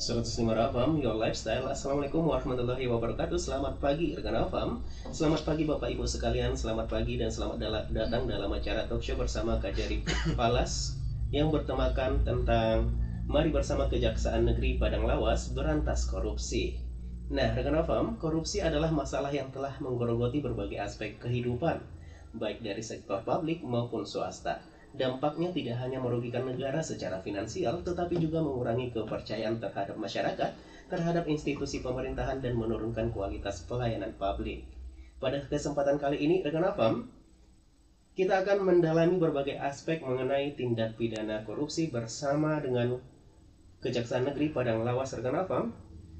105 Rafam, Your Lifestyle. Assalamualaikum warahmatullahi wabarakatuh. Selamat pagi rekan Rafam. Selamat pagi Bapak Ibu sekalian. Selamat pagi dan selamat datang dalam acara talk show bersama Kajari Palas yang bertemakan tentang mari bersama Kejaksaan Negeri Padang Lawas berantas korupsi. Nah, rekan Rafam, korupsi adalah masalah yang telah menggerogoti berbagai aspek kehidupan, baik dari sektor publik maupun swasta. Dampaknya tidak hanya merugikan negara secara finansial, tetapi juga mengurangi kepercayaan terhadap masyarakat, terhadap institusi pemerintahan, dan menurunkan kualitas pelayanan publik. Pada kesempatan kali ini, rekan Afam, kita akan mendalami berbagai aspek mengenai tindak pidana korupsi bersama dengan Kejaksaan Negeri Padang Lawas, rekan Afam.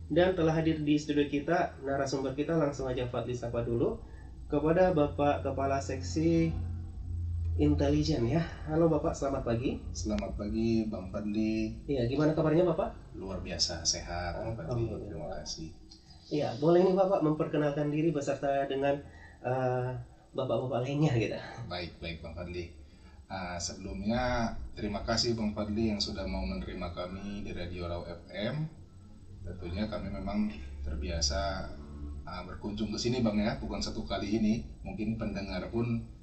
Dan telah hadir di studio kita, narasumber kita langsung aja Fadli sapa dulu kepada Bapak Kepala Seksi Intelijen ya. Halo Bapak, selamat pagi. Selamat pagi Bang Fadli. Iya, gimana kabarnya Bapak? Luar biasa sehat Bang Fadli. Terima kasih. Iya, boleh nih Bapak memperkenalkan diri beserta dengan bapak-bapak lainnya gitu. Baik Bang Fadli. Sebelumnya terima kasih Bang Fadli yang sudah mau menerima kami di Radio Raw FM. Tentunya kami memang terbiasa berkunjung ke sini Bang ya, bukan satu kali ini. Mungkin pendengar pun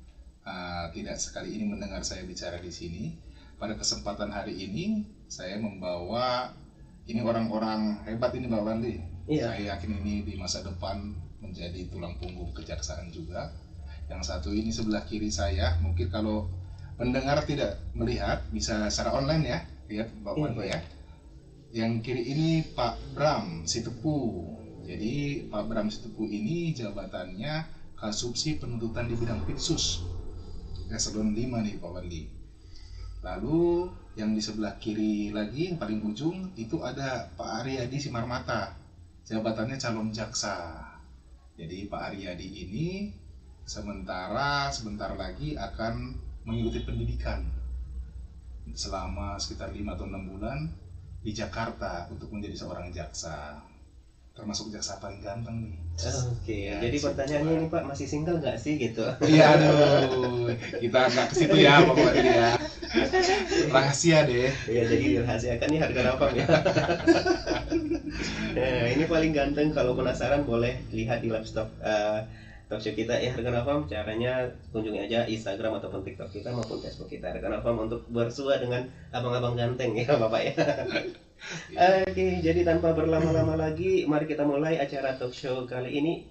tidak sekali ini mendengar saya bicara di sini. Pada kesempatan hari ini saya membawa ini orang-orang hebat ini Bang Fadli. Iya. Saya yakin ini di masa depan menjadi tulang punggung kejaksaan juga. Yang satu ini sebelah kiri saya, mungkin kalau pendengar tidak melihat bisa secara online ya, lihat Bang Fadli ya. Yang kiri ini Pak Bram Sitepu. Jadi Pak Bram Sitepu ini jabatannya Kasubsi Penuntutan di bidang Pitsus. Eselon 5 nih Pak Fadli. Lalu yang di sebelah kiri lagi yang paling ujung itu ada Pak Aryadi Simarmata, jabatannya calon jaksa. Jadi Pak Aryadi ini sebentar lagi akan mengikuti pendidikan selama sekitar 5 atau 6 bulan di Jakarta untuk menjadi seorang jaksa, termasuk jaksa paling ganteng nih. Oke, ya, jadi pertanyaannya ini Pak, masih single nggak sih gitu? Iya, aduh, kita nggak ke situ ya Pak Fadli ya. Rahasia deh. Iya, jadi dirahasiakan nih harga Rafam ya. Nah, ini paling ganteng, kalau penasaran boleh lihat di live talk show kita ya rekan Rafam. Caranya kunjungi aja Instagram ataupun TikTok kita maupun Facebook kita rekan Rafam untuk bersua dengan abang-abang ganteng ya Bapak ya. Oke, jadi tanpa berlama-lama lagi, mari kita mulai acara talk show kali ini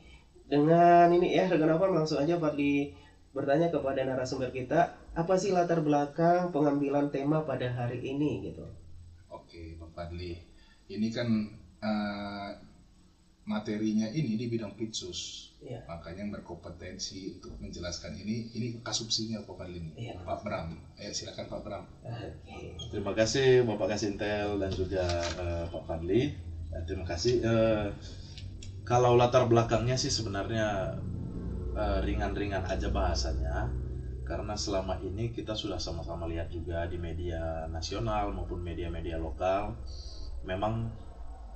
dengan ini ya rekan Rafam. Langsung aja Fadli bertanya kepada narasumber kita, apa sih latar belakang pengambilan tema pada hari ini gitu? Oke, Pak Fadli, ini kan materinya ini di bidang Pitsus, ya. Makanya yang berkompetensi untuk menjelaskan ini kasubsinya Pak Fadli, ya. Pak Bram. Silakan Pak Bram. Terima kasih Bapak Kasintel dan juga Pak Fadli. Terima kasih. Kalau latar belakangnya sih sebenarnya ringan-ringan aja bahasanya, karena selama ini kita sudah sama-sama lihat juga di media nasional maupun media-media lokal, memang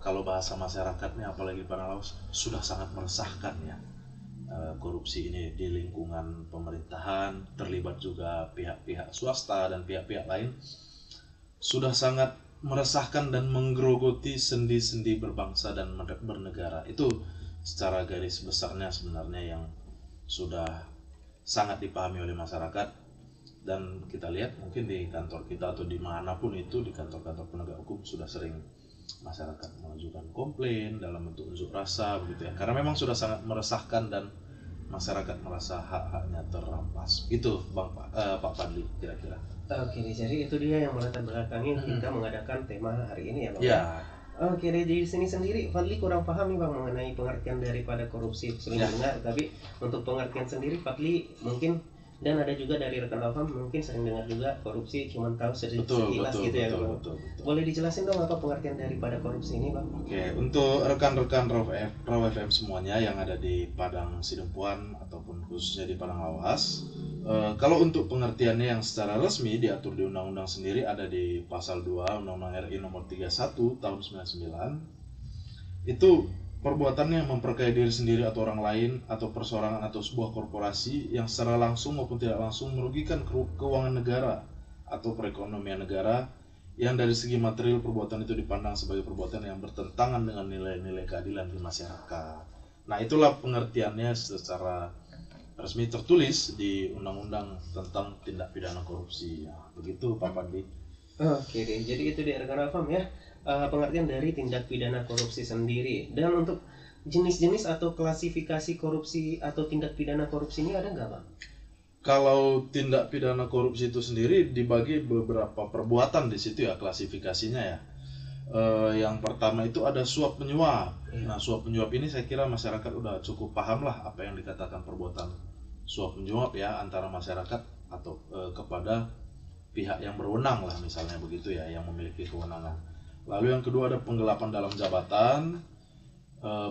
kalau bahasa masyarakatnya apalagi Padang Lawas sudah sangat meresahkan ya. Korupsi ini di lingkungan pemerintahan, terlibat juga pihak-pihak swasta dan pihak-pihak lain, sudah sangat meresahkan dan menggerogoti sendi-sendi berbangsa dan bernegara. Itu secara garis besarnya sebenarnya yang sudah sangat dipahami oleh masyarakat. Dan kita lihat mungkin di kantor kita atau dimanapun itu, di kantor-kantor penegak hukum sudah sering masyarakat mengajukan komplain dalam bentuk unjuk rasa begitu ya, karena memang sudah sangat meresahkan dan masyarakat merasa hak-haknya terampas. Itu Pak Fadli kira-kira. Oke, jadi itu dia yang melatar belakangi kita mengadakan tema hari ini ya Bang. Ya. Oke, di sini sendiri Fadli kurang paham nih Bang mengenai pengertian daripada korupsi. Sering dengar, tapi untuk pengertian sendiri Fadli mungkin, dan ada juga dari rekan Alfam mungkin sering dengar juga korupsi, cuma tahu sekilas gitu ya Bang. Betul. Boleh dijelasin dong apa pengertian daripada korupsi ini Bang? Oke, untuk rekan-rekan Raw FM semuanya yang ada di Padang Sidempuan ataupun khususnya di Padang Lawas, kalau untuk pengertiannya yang secara resmi diatur di undang-undang sendiri ada di pasal 2 Undang-Undang RI nomor 31 tahun 99. Itu perbuatannya memperkaya diri sendiri atau orang lain atau perseorangan atau sebuah korporasi yang secara langsung maupun tidak langsung merugikan keuangan negara atau perekonomian negara yang dari segi material perbuatan itu dipandang sebagai perbuatan yang bertentangan dengan nilai-nilai keadilan di masyarakat. Nah, itulah pengertiannya secara resmi tertulis di Undang-Undang tentang Tindak Pidana Korupsi. Ya, begitu Pak Pandi. Oke deh, jadi itu di rekan Afam ya, pengertian dari tindak pidana korupsi sendiri. Dan untuk jenis-jenis atau klasifikasi korupsi atau tindak pidana korupsi ini ada nggak Bang? Kalau tindak pidana korupsi itu sendiri dibagi beberapa perbuatan di situ ya klasifikasinya ya. Yang pertama itu ada suap menyuap. Nah, suap menyuap ini saya kira masyarakat udah cukup paham lah apa yang dikatakan perbuatan suap menyuap ya, antara masyarakat atau kepada pihak yang berwenang lah, misalnya begitu ya, yang memiliki kewenangan. Lalu yang kedua ada penggelapan dalam jabatan,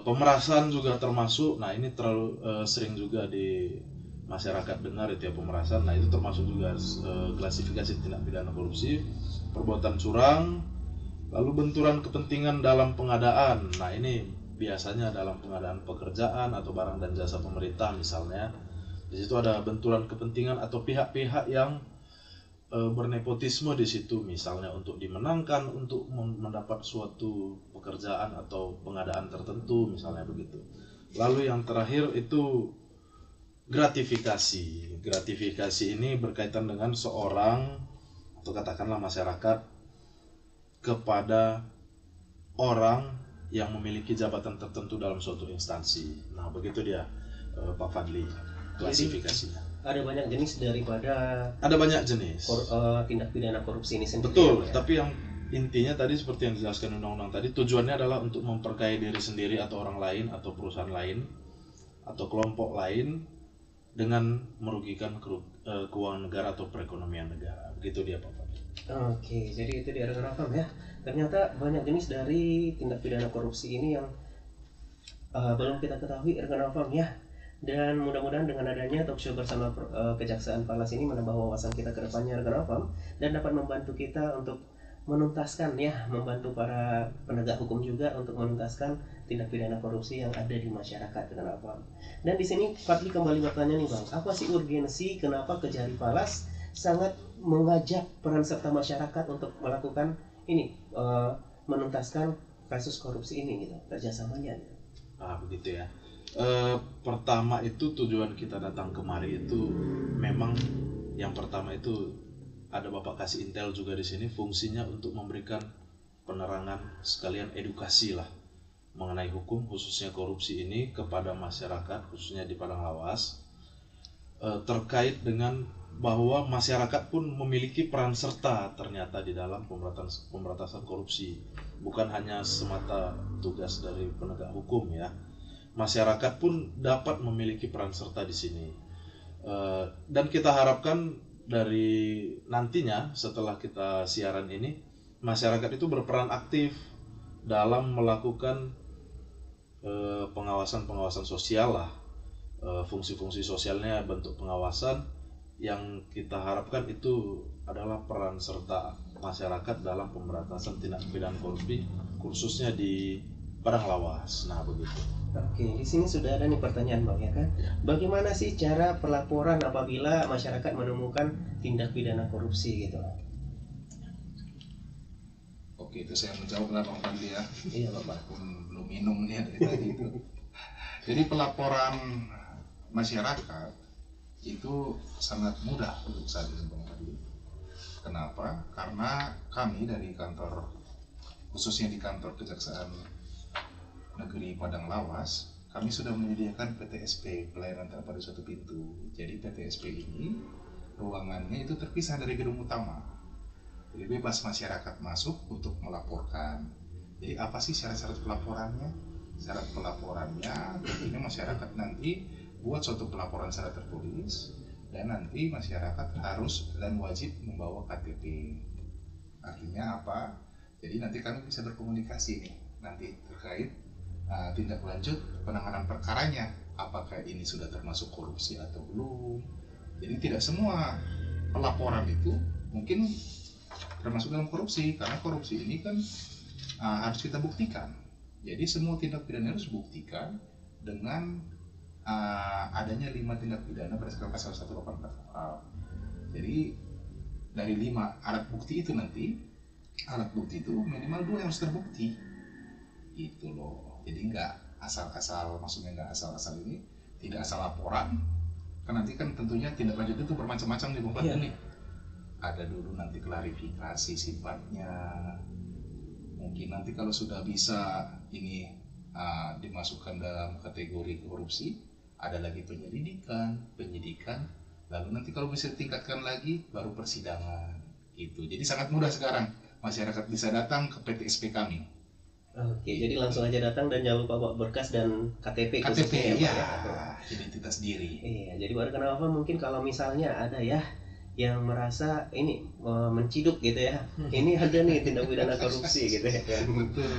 pemerasan juga termasuk. Nah, ini terlalu sering juga di masyarakat dengar itu ya, pemerasan. Nah, itu termasuk juga klasifikasi tindak pidana korupsi. Perbuatan curang, lalu benturan kepentingan dalam pengadaan. Nah, ini biasanya dalam pengadaan pekerjaan atau barang dan jasa pemerintah misalnya. Di situ ada benturan kepentingan atau pihak-pihak yang bernepotisme di situ, misalnya untuk dimenangkan untuk mendapat suatu pekerjaan atau pengadaan tertentu, misalnya begitu. Lalu yang terakhir itu gratifikasi. Gratifikasi ini berkaitan dengan seorang atau katakanlah masyarakat kepada orang yang memiliki jabatan tertentu dalam suatu instansi. Nah, begitu dia Pak Fadli klasifikasinya. Ada banyak jenis daripada tindak pidana korupsi ini sendiri. Betul, ya? Tapi yang intinya tadi seperti yang dijelaskan undang-undang tadi, tujuannya adalah untuk memperkaya diri sendiri atau orang lain atau perusahaan lain atau kelompok lain dengan merugikan keuangan negara atau perekonomian negara. Begitu dia Pak Fadli. Oke, jadi itu dia rekan Afam ya. Ternyata banyak jenis dari tindak pidana korupsi ini yang belum kita ketahui rekan Afam ya. Dan mudah-mudahan dengan adanya talkshow bersama Kejaksaan Palas ini menambah wawasan kita ke depannya rekan Afam, dan dapat membantu kita untuk menuntaskan ya, membantu para penegak hukum juga untuk menuntaskan tindak pidana korupsi yang ada di masyarakat rekan Afam. Dan di sini Fadli kembali bertanya nih Bang, apa sih urgensi kenapa Kejari Palas sangat mengajak peran serta masyarakat untuk melakukan ini, menuntaskan kasus korupsi ini gitu, kerjasamanya gitu. Begitu ya. Pertama itu tujuan kita datang kemari itu memang yang pertama itu ada Bapak Kasih Intel juga di sini, fungsinya untuk memberikan penerangan sekalian edukasi lah mengenai hukum khususnya korupsi ini kepada masyarakat khususnya di Padang Lawas, terkait dengan bahwa masyarakat pun memiliki peran serta ternyata di dalam pemberantasan korupsi, bukan hanya semata tugas dari penegak hukum ya. Masyarakat pun dapat memiliki peran serta di sini, dan kita harapkan dari nantinya setelah kita siaran ini masyarakat itu berperan aktif dalam melakukan pengawasan sosial lah, fungsi-fungsi sosialnya bentuk pengawasan yang kita harapkan itu adalah peran serta masyarakat dalam pemberantasan tindak pidana korupsi khususnya di Padang Lawas. Nah, begitu. Oke, di sini sudah ada nih pertanyaan Bang ya kan. Bagaimana sih cara pelaporan apabila masyarakat menemukan tindak pidana korupsi gitu? Oke, itu saya menjawab lah Bang Fadli ya. Iya Bapak. Belum minum nih dari tadi itu. Jadi pelaporan masyarakat itu sangat mudah untuk saat ini Bang Fadli. Kenapa? Karena kami dari kantor, khususnya di kantor Kejaksaan Negeri Padang Lawas, kami sudah menyediakan PTSP, pelayanan tanpa ada satu pintu. Jadi PTSP ini ruangannya itu terpisah dari gedung utama. Jadi bebas masyarakat masuk untuk melaporkan. Jadi apa sih syarat-syarat pelaporannya? Syarat pelaporannya tentunya masyarakat nanti buat suatu pelaporan secara tertulis, dan nanti masyarakat harus dan wajib membawa KTP. Artinya apa? Jadi nanti kami bisa berkomunikasi nih nanti terkait tindak lanjut penanganan perkaranya, apakah ini sudah termasuk korupsi atau belum. Jadi tidak semua pelaporan itu mungkin termasuk dalam korupsi, karena korupsi ini kan harus kita buktikan. Jadi semua tindak pidana harus buktikan dengan adanya 5 tindak pidana berdasarkan pasal 184 KUHP. Jadi dari 5 alat bukti itu nanti alat bukti itu minimal 2 yang harus terbukti gitu loh. Jadi nggak asal-asal, maksudnya nggak asal-asal ini, tidak asal laporan. Kan nanti kan tentunya tindak lanjut itu bermacam-macam nih Bung Fadli nih. Ada dulu nanti klarifikasi sifatnya, mungkin nanti kalau sudah bisa ini dimasukkan dalam kategori korupsi, ada lagi penyidikan, lalu nanti kalau bisa ditingkatkan lagi baru persidangan gitu. Jadi sangat mudah sekarang masyarakat bisa datang ke PTSP kami. Oke, jadi langsung aja datang dan jangan lupa bawa berkas dan KTP KTP khususnya ya, Pak. identitas diri. Iya, jadi warga kenapa mungkin kalau misalnya ada ya yang merasa ini menciduk gitu ya, ini ada nih tindak pidana korupsi gitu ya kan. Betul.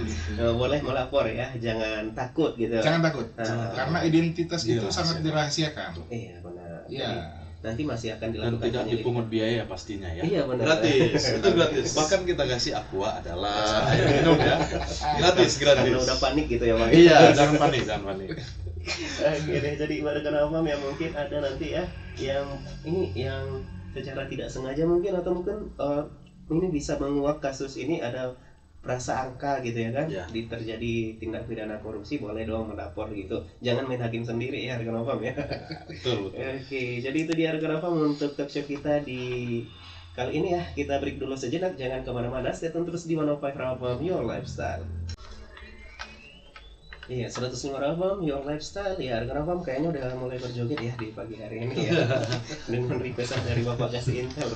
Boleh melapor ya, jangan takut gitu. Jangan takut, karena identitas itu sangat dirahasiakan. Iya benar. Iya. Nanti masih akan Dan dilakukan tidak dipungut biaya pastinya ya. Iya benar. Gratis, itu gratis. Bahkan kita kasih aqua adalah air minum ya. Gratis. Karena udah panik gitu ya Bang. Iya, jangan panik. Oke deh, jadi warga kenapa ya mungkin ada nanti ya yang ini yang secara tidak sengaja mungkin atau mungkin ini bisa menguak kasus ini, ada prasangka gitu ya kan, terjadi tindak pidana korupsi, boleh dong melapor gitu, jangan main hakim sendiri ya harga Novam ya. Betul. Oke, jadi itu dia harga Novam untuk talk show kita di kali ini ya. Kita break dulu sejenak, jangan kemana-mana, stay tune terus di 105 Novam Your Lifestyle. Iya, 105 Novam Your Lifestyle ya. Harga Novam kayaknya udah mulai berjoget ya di pagi hari ini ya. Dengan requestan dari Bapak kasih intel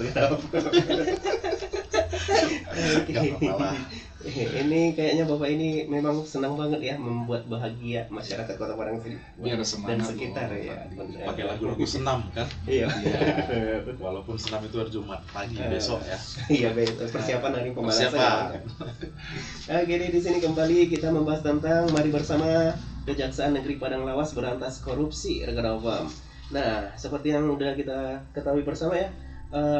ini kayaknya Bapak ini memang senang banget ya membuat bahagia masyarakat Kota Padang biar dan sekitar ya. Pakai lagu-lagu senam kan? Iya. Walaupun senam itu hari Jumat pagi besok ya. Iya, besok persiapan hari pembalasan. Oke, di sini kembali kita membahas tentang mari bersama Kejaksaan Negeri Padang Lawas berantas korupsi rekan awam. Nah, seperti yang udah kita ketahui bersama ya,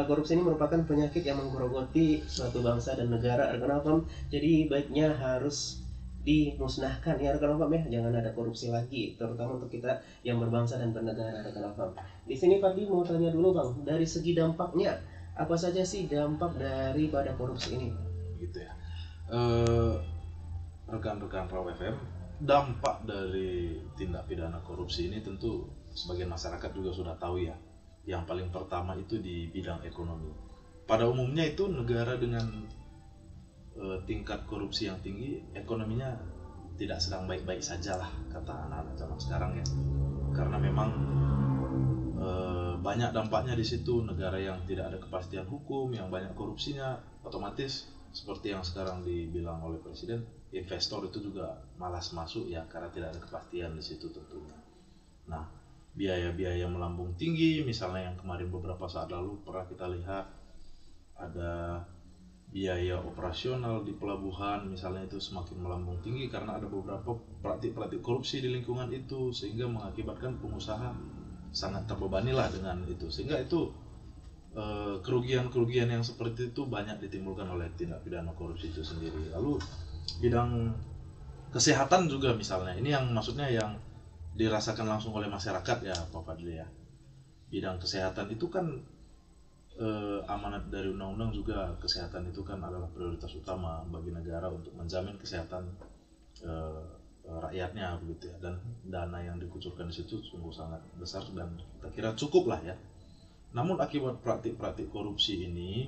korupsi ini merupakan penyakit yang menggerogoti suatu bangsa dan negara rekan awam. Jadi baiknya harus dimusnahkan ya rekan awam ya, jangan ada korupsi lagi, terutama untuk kita yang berbangsa dan bernegara rekan awam. Di sini Fadli mau tanya dulu Bang, dari segi dampaknya apa saja sih dampak daripada korupsi ini? Gitu ya. Rekan-rekan Raw FM, dampak dari tindak pidana korupsi ini tentu sebagian masyarakat juga sudah tahu ya. Yang paling pertama itu di bidang ekonomi. Pada umumnya itu negara dengan tingkat korupsi yang tinggi, ekonominya tidak sedang baik-baik saja lah, kata anak-anak zaman sekarang ya. Karena memang banyak dampaknya di situ. Negara yang tidak ada kepastian hukum, yang banyak korupsinya, otomatis seperti yang sekarang dibilang oleh Presiden, investor itu juga malas masuk ya, karena tidak ada kepastian di situ tentunya. Nah, biaya-biaya melambung tinggi, misalnya yang kemarin beberapa saat lalu pernah kita lihat ada biaya operasional di pelabuhan misalnya, itu semakin melambung tinggi karena ada beberapa praktik-praktik korupsi di lingkungan itu, sehingga mengakibatkan pengusaha sangat terbebani lah dengan itu, sehingga itu kerugian-kerugian yang seperti itu banyak ditimbulkan oleh tindak pidana korupsi itu sendiri. Lalu bidang kesehatan juga misalnya, ini yang maksudnya yang dirasakan langsung oleh masyarakat ya Pak Fadli ya. Bidang kesehatan itu kan amanat dari undang-undang juga, kesehatan itu kan adalah prioritas utama bagi negara untuk menjamin kesehatan rakyatnya begitu ya, dan dana yang dikucurkan di situ sungguh sangat besar dan kita kira cukup lah ya. Namun akibat praktik-praktik korupsi ini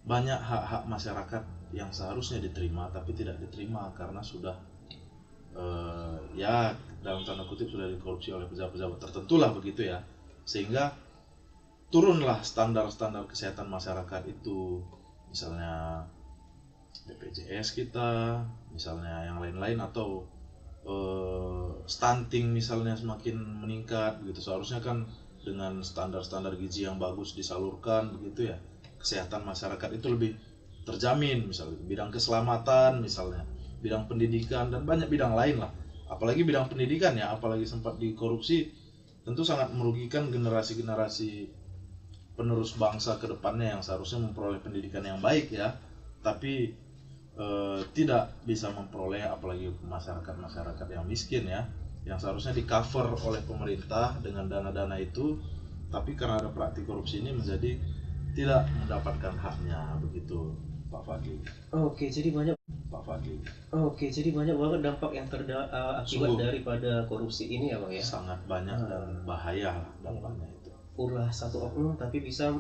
banyak hak-hak masyarakat yang seharusnya diterima tapi tidak diterima karena sudah ya dalam tanda kutip sudah dikorupsi oleh pejabat-pejabat tertentu lah begitu ya, sehingga turunlah standar-standar kesehatan masyarakat itu, misalnya BPJS kita, misalnya yang lain-lain, atau stunting misalnya semakin meningkat gitu. Seharusnya kan dengan standar-standar gizi yang bagus disalurkan begitu ya, kesehatan masyarakat itu lebih terjamin, misalnya bidang keselamatan misalnya, bidang pendidikan, dan banyak bidang lain lah. Apalagi bidang pendidikan ya, apalagi sempat dikorupsi, tentu sangat merugikan generasi-generasi penerus bangsa ke depannya yang seharusnya memperoleh pendidikan yang baik ya, tapi tidak bisa memperoleh, apalagi masyarakat-masyarakat yang miskin ya, yang seharusnya di cover oleh pemerintah dengan dana-dana itu, tapi karena ada praktik korupsi ini menjadi tidak mendapatkan haknya begitu. Pak Fadli. Oke, jadi banyak. Pak Fadli. Oke, jadi banyak banget dampak yang akibat daripada korupsi ini ya Bang ya. Sangat banyak dan bahaya lah dampaknya itu. Ulah satu oknum tapi bisa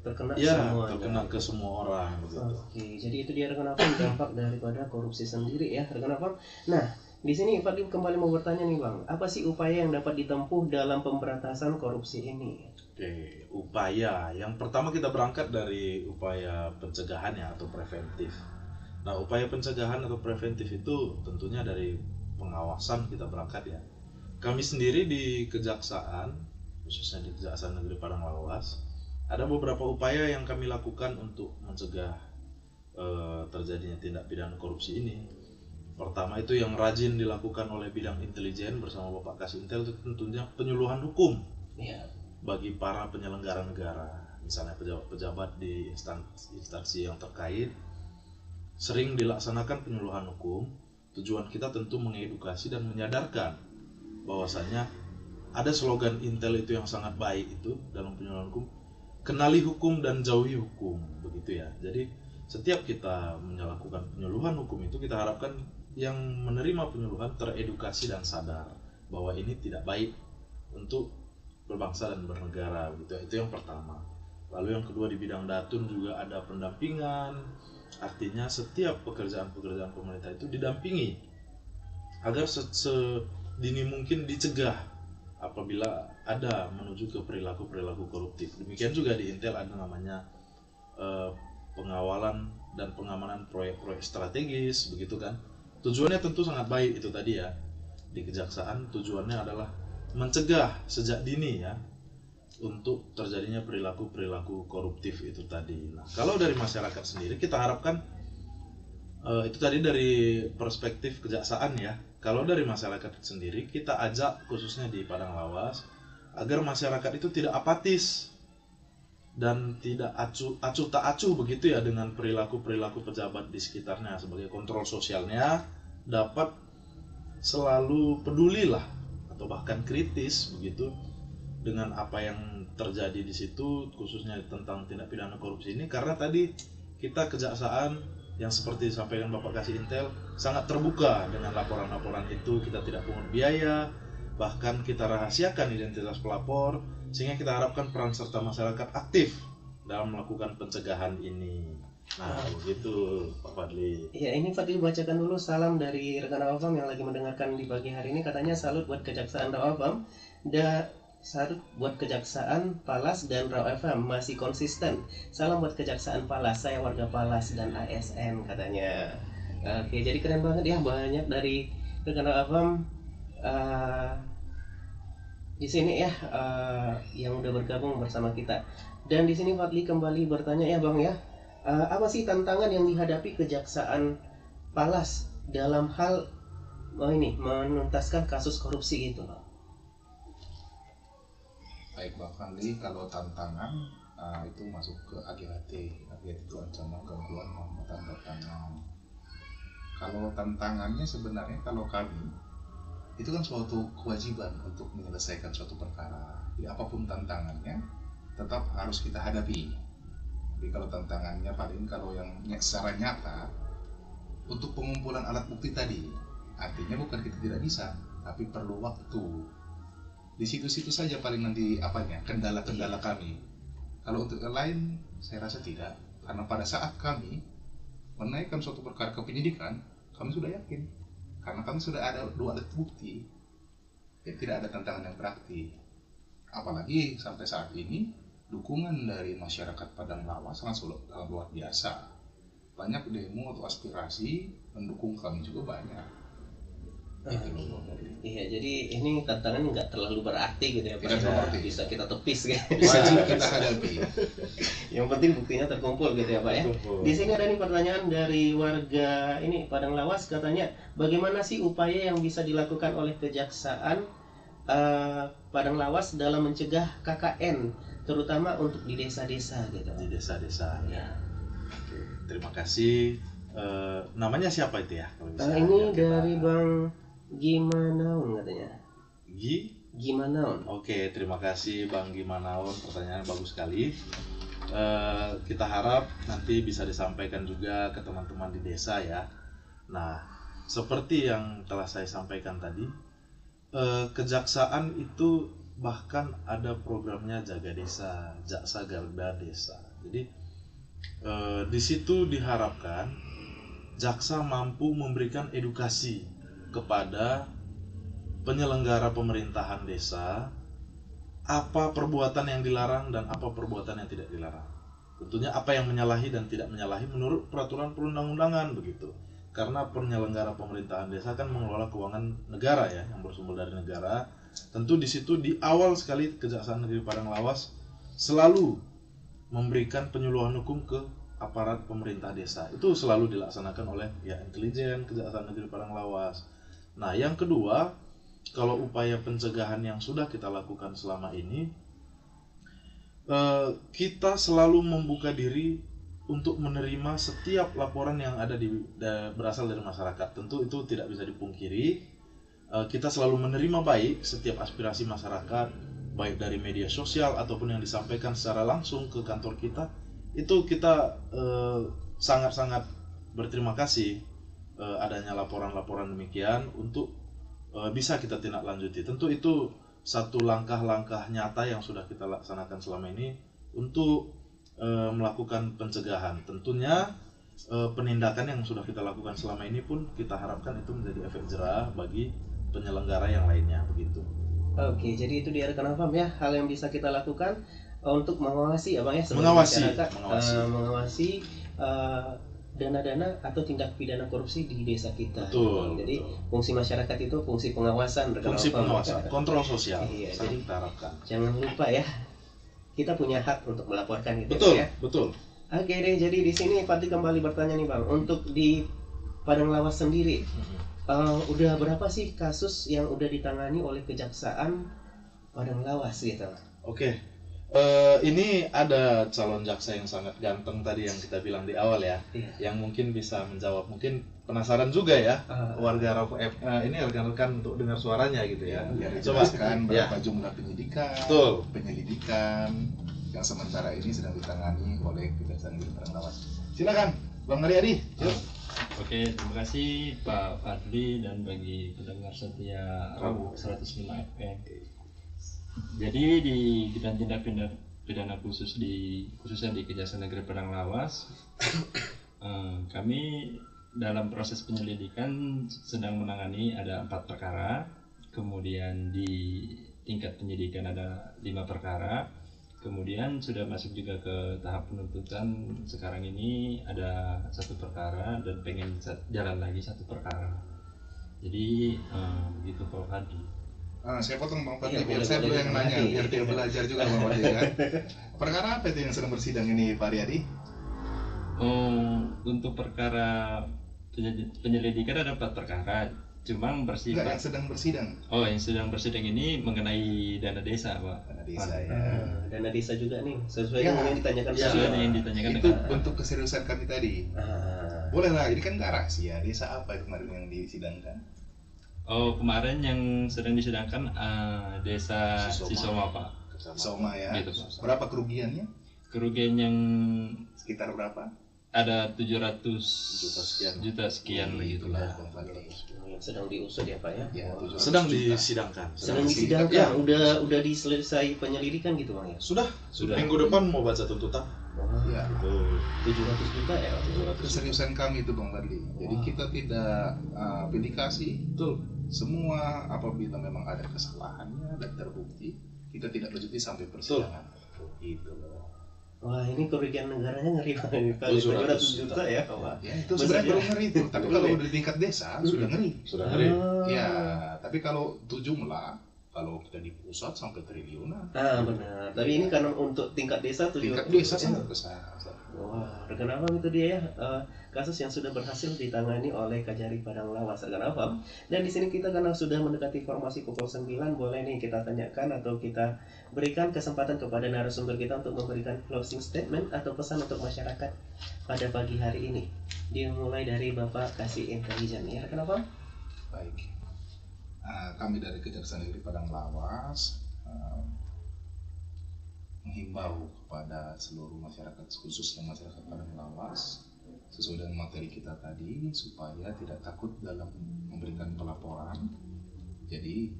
terkena Ya, semuanya. terkena ke semua orang begitu. Oke, jadi itu dia rekan Afam dampak daripada korupsi sendiri ya rekan Afam. Nah, di sini Fadli kembali mau bertanya nih Bang, apa sih upaya yang dapat ditempuh dalam pemberantasan korupsi ini? Oke, upaya yang pertama kita berangkat dari upaya pencegahan ya atau preventif. Nah, upaya pencegahan atau preventif itu tentunya dari pengawasan kita berangkat ya. Kami sendiri di Kejaksaan, khususnya di Kejaksaan Negeri Padang Lawas, ada beberapa upaya yang kami lakukan untuk mencegah terjadinya tindak pidana korupsi ini. Pertama itu yang rajin dilakukan oleh bidang intelijen bersama Bapak Kasintel itu tentunya penyuluhan hukum bagi para penyelenggara negara, misalnya pejabat-pejabat di instansi yang terkait. Sering dilaksanakan penyuluhan hukum. Tujuan kita tentu mengedukasi dan menyadarkan bahwasannya ada slogan Intel itu yang sangat baik itu dalam penyuluhan hukum, kenali hukum dan jauhi hukum, begitu ya. Jadi setiap kita melakukan penyuluhan hukum itu kita harapkan yang menerima penyuluhan teredukasi dan sadar bahwa ini tidak baik untuk berbangsa dan bernegara, gitu. Itu yang pertama. Lalu yang kedua di bidang datun juga ada pendampingan, artinya setiap pekerjaan-pekerjaan pemerintah itu didampingi agar sedini mungkin dicegah apabila ada menuju ke perilaku-perilaku koruptif. Demikian juga di Intel ada namanya pengawalan dan pengamanan proyek-proyek strategis, begitu kan. Tujuannya tentu sangat baik itu tadi ya. Di Kejaksaan tujuannya adalah mencegah sejak dini ya untuk terjadinya perilaku-perilaku koruptif itu tadi. Nah, kalau dari masyarakat sendiri kita harapkan itu tadi dari perspektif kejaksaan ya. Kalau dari masyarakat sendiri kita ajak khususnya di Padang Lawas agar masyarakat itu tidak apatis dan tidak acuh tak acuh begitu ya dengan perilaku-perilaku pejabat di sekitarnya. Sebagai kontrol sosialnya dapat selalu pedulilah atau bahkan kritis begitu dengan apa yang terjadi di situ, khususnya tentang tindak pidana korupsi ini, karena tadi kita kejaksaan yang seperti disampaikan Bapak Kasih Intel sangat terbuka dengan laporan-laporan itu. Kita tidak pungut biaya, bahkan kita rahasiakan identitas pelapor, sehingga kita harapkan peran serta masyarakat aktif dalam melakukan pencegahan ini. Nah, begitu Pak Fadli. Ya, ini Fadli bacakan dulu salam dari rekan Awam yang lagi mendengarkan di pagi hari ini. Katanya salut buat Kejaksaan Awam, salut buat Kejaksaan Palas dan Raw FM masih konsisten. Salam buat Kejaksaan Palas, saya warga Palas dan ASN katanya. Oke, jadi keren banget ya, banyak dari rekan Awam di sini ya yang udah bergabung bersama kita. Dan di sini Fadli kembali bertanya ya Bang ya. Apa sih tantangan yang dihadapi Kejaksaan Palas dalam hal menuntaskan kasus korupsi itu, Bang? Baik Bang Fadli, kalau tantangan itu masuk ke AGHT. AGHT itu ancaman gangguan tanda tangan. Kalau tantangannya sebenarnya kalau kami itu kan suatu kewajiban untuk menyelesaikan suatu perkara. Jadi apapun tantangannya tetap harus kita hadapi. Jadi kalau tantangannya paling kalau yang secara nyata untuk pengumpulan alat bukti tadi, artinya bukan kita tidak bisa, tapi perlu waktu. Di situ-situ saja paling nanti kendala-kendala kami. Kalau untuk yang lain saya rasa tidak, karena pada saat kami menaikkan suatu perkara ke penyidikan, kami sudah yakin, karena kami sudah ada 2 alat bukti, jadi tidak ada tantangan yang berarti. Apalagi sampai saat ini dukungan dari masyarakat Padang Lawas sangat luar biasa. Banyak demo atau aspirasi mendukung kami juga banyak. Iya, jadi ini tantangan nggak terlalu berarti gitu ya, Pak. Bisa kita tepis gitu. Bisa kita hadapi. Yang penting buktinya terkumpul gitu ya Pak ya. Di sini ada nih pertanyaan dari warga ini Padang Lawas, katanya bagaimana sih upaya yang bisa dilakukan oleh Kejaksaan Padang Lawas dalam mencegah KKN, terutama untuk di desa-desa gitu. Di desa-desa ya. Oke, terima kasih. Namanya siapa itu ya? Kalau bisa ini dari Bang Gimanaun katanya. Gimanaun. Gimanaun. Oke, terima kasih Bang Gimanaun. Pertanyaan bagus sekali. kita harap nanti bisa disampaikan juga ke teman-teman di desa ya. Nah, seperti yang telah saya sampaikan tadi, kejaksaan itu bahkan ada programnya Jaga Desa, Jaksa Garda Desa. Jadi di situ diharapkan jaksa mampu memberikan edukasi kepada penyelenggara pemerintahan desa, apa perbuatan yang dilarang dan apa perbuatan yang tidak dilarang. Tentunya apa yang menyalahi dan tidak menyalahi menurut peraturan perundang-undangan begitu. Karena penyelenggara pemerintahan desa kan mengelola keuangan negara ya, yang bersumber dari negara. Tentu di situ di awal sekali Kejaksaan Negeri Padang Lawas selalu memberikan penyuluhan hukum ke aparat pemerintah desa. Itu selalu dilaksanakan oleh pihak intelijen Kejaksaan Negeri Padang Lawas. Nah, yang kedua, kalau upaya pencegahan yang sudah kita lakukan selama ini, kita selalu membuka diri untuk menerima setiap laporan yang ada berasal dari masyarakat. Tentu itu tidak bisa dipungkiri. Kita selalu menerima baik setiap aspirasi masyarakat, baik dari media sosial ataupun yang disampaikan secara langsung ke kantor kita. Itu kita sangat-sangat berterima kasih adanya laporan-laporan demikian untuk bisa kita tindak lanjuti. Tentu itu satu langkah-langkah nyata yang sudah kita laksanakan selama ini untuk melakukan pencegahan. Tentunya penindakan yang sudah kita lakukan selama ini pun kita harapkan itu menjadi efek jerah bagi penyelenggara yang lainnya begitu. Oke, jadi itu dia rekan Afam ya, hal yang bisa kita lakukan untuk mengawasi Abang ya, sebagai Mengawasi, masyarakat, mengawasi. mengawasi dana-dana atau tindak pidana korupsi di desa kita. Betul, Jadi betul. fungsi masyarakat itu fungsi pengawasan, rekan Fungsi Afam. pengawasan, kontrol sosial, Iya, sangat jadi kita harapkan. jangan lupa ya, kita punya hak untuk melaporkan gitu Betul, ya. betul. Oke deh, jadi di sini Fatih kembali bertanya nih Bang, untuk di Padang Lawas sendiri, udah berapa sih kasus yang udah ditangani oleh Kejaksaan Padang Lawas gitu? Oke, ini ada calon jaksa yang sangat ganteng tadi yang kita bilang di awal ya, Iya. yang mungkin bisa menjawab. Mungkin penasaran juga ya, warga Rauf ini rekan-rekan untuk dengar suaranya gitu ya. Biar Coba. dijelaskan Ya. berapa jumlah penyidikan, Betul. penyelidikan yang sementara ini sedang ditangani oleh Kejaksaan Negeri Padang Lawas. Silakan, Bang Haryadi. Yuk. Oke, terima kasih Pak Fadli dan bagi pendengar setia Rabu 105 FM. Jadi di bidang tindak pidana khususnya di Kejaksaan Negeri Padang Lawas, kami dalam proses penyelidikan sedang menangani ada 4 perkara, kemudian di tingkat penyidikan ada 5 perkara, kemudian sudah masuk juga ke tahap penuntutan. Sekarang ini ada 1 perkara dan pengen jalan lagi 1 perkara. Jadi begitu Pak Fadli. Saya potong Bang Fadli, Iya, biar boleh, saya boleh, yang boleh. nanya, biar dia belajar juga Bang Fadli kan. Perkara apa itu yang sedang bersidang ini Pak Haryadi? Untuk perkara penyelidikan ada 4 perkara, cuma Enggak, bersifat yang sedang bersidang. yang sedang bersidang ini mengenai dana desa, Pak. Dana desa ya. Dana desa juga nih, sesuai Ya. dengan yang ditanyakan Ya. tadi. Sesuai dengan yang ditanyakan Itu dengan bentuk keseriusan kami tadi. Boleh lah, ini kan nggak rahasia. Desa apa kemarin yang disidangkan? kemarin yang sedang disidangkan desa Sisoma. Sisoma, Pak. Soma ya. Gitu, Pak. Berapa kerugiannya? Kerugian yang Sekitar berapa? ada 700 Juta sekian. sekian begitu Itulah, lah. Bang Fadli. Yang sedang diusut ya Pak ya? Ya, Wah. 700 Sedang juta. disidangkan. Sedang Sedang disidangkan, disidangkan. udah diselesai penyelidikan gitu Bang ya? Sudah. Sudah. Minggu depan mau baca tuntutan. Wah, Ya. Betul. 700 juta ya? 700. Keseriusan kami itu Bang Fadli. Jadi Wah. kita tidak pendikasi. Betul. Semua apabila memang ada kesalahannya dan terbukti, kita tidak lanjuti sampai persidangan. Itu loh. Wah, ini kerugian negaranya ngeri banget nih Pak. 700 700 juta ya Pak. Ya itu Besar sebenarnya ya. belum ngeri itu. Tapi kalau udah di tingkat desa sudah ngeri. Sudah hari. Ya, tapi kalau itu jumlah, kalau kita di pusat sampai triliunan. Benar. Tapi ini karena untuk tingkat desa 700 Tingkat desa ya. sangat besar. Wah, rekan Afam itu dia ya, kasus yang sudah berhasil ditangani oleh Kajari Padang Lawas, rekan Afam. Dan di sini kita karena sudah mendekati formasi pukul 9, boleh nih kita tanyakan atau kita berikan kesempatan kepada narasumber kita untuk memberikan closing statement atau pesan untuk masyarakat pada pagi hari ini. Dimulai dari Bapak Kasih Intelijen ya, rekan Afam. Baik. Kami dari Kejaksaan Negeri Padang Lawas menghimbau kepada seluruh masyarakat, khususnya masyarakat Padang Lawas, sesuai dengan materi kita tadi, supaya tidak takut dalam memberikan pelaporan. Jadi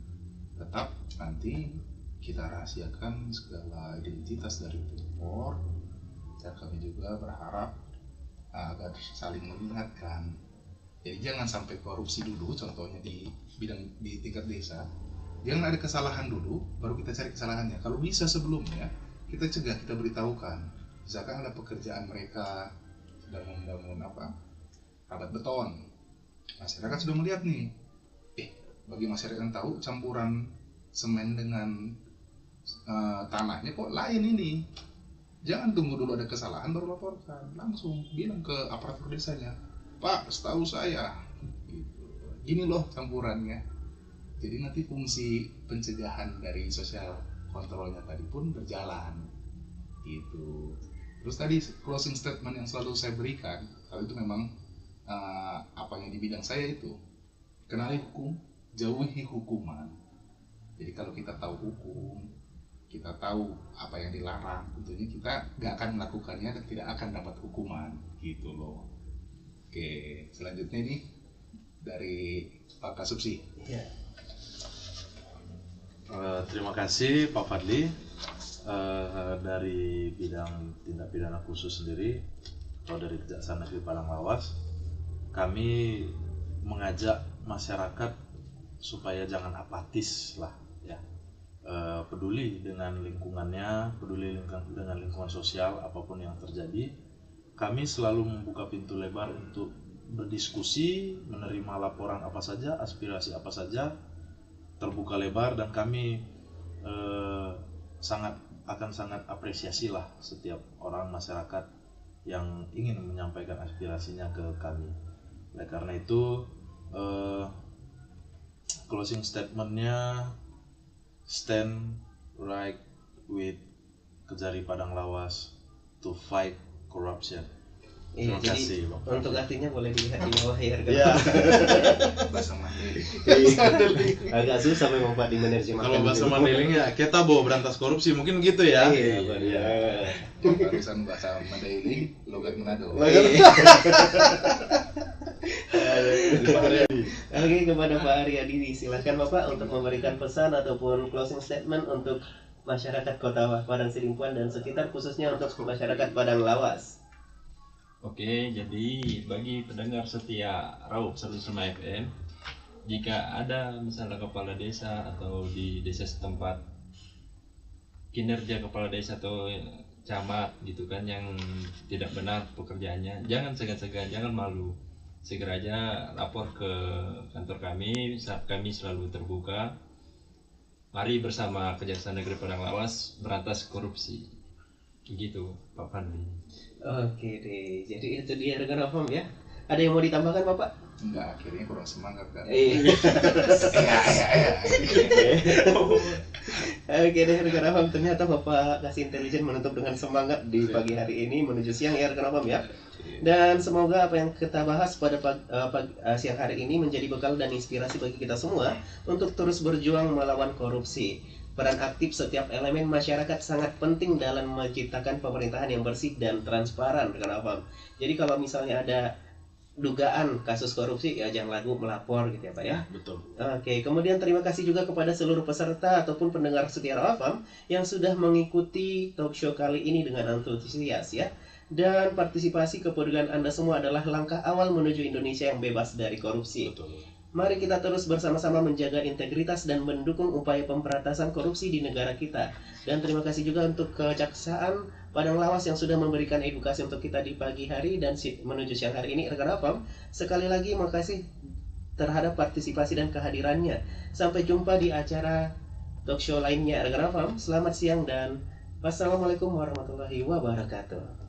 tetap nanti kita rahasiakan segala identitas dari pelapor, dan kami juga berharap agar saling mengingatkan. Jadi jangan sampai korupsi dulu, contohnya di tingkat desa, jangan ada kesalahan dulu baru kita cari kesalahannya. Kalau bisa sebelumnya kita cegah, kita beritahukan. Misalkan ada pekerjaan mereka sedang membangun rabat beton, masyarakat sudah melihat nih, bagi masyarakat yang tahu campuran semen dengan tanahnya kok lain ini, jangan tunggu dulu ada kesalahan baru laporkan, langsung bilang ke aparatur desanya, Pak, setahu saya gitu, gini loh campurannya. Jadi nanti fungsi pencegahan dari sosial kontrolnya tadi pun berjalan gitu. Terus tadi closing statement yang selalu saya berikan, kalau itu memang apa yang di bidang saya itu, kenali hukum, jauhi hukuman. Jadi kalau kita tahu hukum, kita tahu apa yang dilarang, tentunya kita nggak akan melakukannya dan tidak akan dapat hukuman gitu loh. Oke, selanjutnya ini dari Pak Kasubsi. Ya. Terima kasih Pak Fadli. Dari bidang tindak pidana khusus sendiri atau dari Kejaksaan Negeri Padang Lawas, kami mengajak masyarakat supaya jangan apatis lah ya, peduli dengan lingkungannya, peduli dengan lingkungan sosial apapun yang terjadi. Kami selalu membuka pintu lebar untuk berdiskusi, menerima laporan apa saja, aspirasi apa saja, terbuka lebar, dan kami akan sangat apresiasi lah setiap orang masyarakat yang ingin menyampaikan aspirasinya ke kami. Oleh karena itu closing statementnya, stand right with Kejari Padang Lawas to fight corruption. Iya, Terima jadi kasih, Bang. untuk artinya boleh dilihat di bawah ya. Ya. Bahasa Mandailing. Agak susah memang Pak di menerjemahkan. Kalau bahasa Mandailing ya, kita bawa berantas korupsi, mungkin gitu ya. Iya, benar. Barusan bahasa Mandailing, logat Manado. Oke, kepada Pak Aryadi, silakan Bapak untuk memberikan pesan ataupun closing statement untuk masyarakat Kota Padang Sidimpuan dan sekitar, khususnya untuk masyarakat Padang Lawas. Oke, jadi bagi pendengar setia Raup 105 FM, jika ada misalnya kepala desa atau di desa setempat, kinerja kepala desa atau camat gitu kan yang tidak benar pekerjaannya, jangan segan-segan, jangan malu, segera aja lapor ke kantor kami. Kami selalu terbuka. Mari bersama Kejaksaan Negeri Padang Lawas berantas korupsi. Gitu Pak Fadli. Oke deh, jadi itu dia rekan Afam ya. Ada yang mau ditambahkan Bapak? Enggak, akhirnya kurang semangat kan. Iya. Oke deh rekan Afam, ternyata Bapak kasih intelijen menutup dengan semangat di pagi hari ini menuju siang ya rekan Afam ya. Dan semoga apa yang kita bahas pada siang hari ini menjadi bekal dan inspirasi bagi kita semua untuk terus berjuang melawan korupsi. Peran aktif setiap elemen masyarakat sangat penting dalam menciptakan pemerintahan yang bersih dan transparan rekan Afam. Jadi kalau misalnya ada dugaan kasus korupsi, ya jangan ragu melapor gitu ya Pak ya. Betul. Oke, kemudian terima kasih juga kepada seluruh peserta ataupun pendengar setia Afam yang sudah mengikuti talk show kali ini dengan antusias ya. Dan partisipasi kepedulian Anda semua adalah langkah awal menuju Indonesia yang bebas dari korupsi. Betul. Mari kita terus bersama-sama menjaga integritas dan mendukung upaya pemberantasan korupsi di negara kita. Dan terima kasih juga untuk Kejaksaan Padang Lawas yang sudah memberikan edukasi untuk kita di pagi hari dan menuju siang hari ini rekan Afam. Sekali lagi makasih terhadap partisipasi dan kehadirannya. Sampai jumpa di acara talk show lainnya rekan Afam. Selamat siang dan wassalamualaikum warahmatullahi wabarakatuh.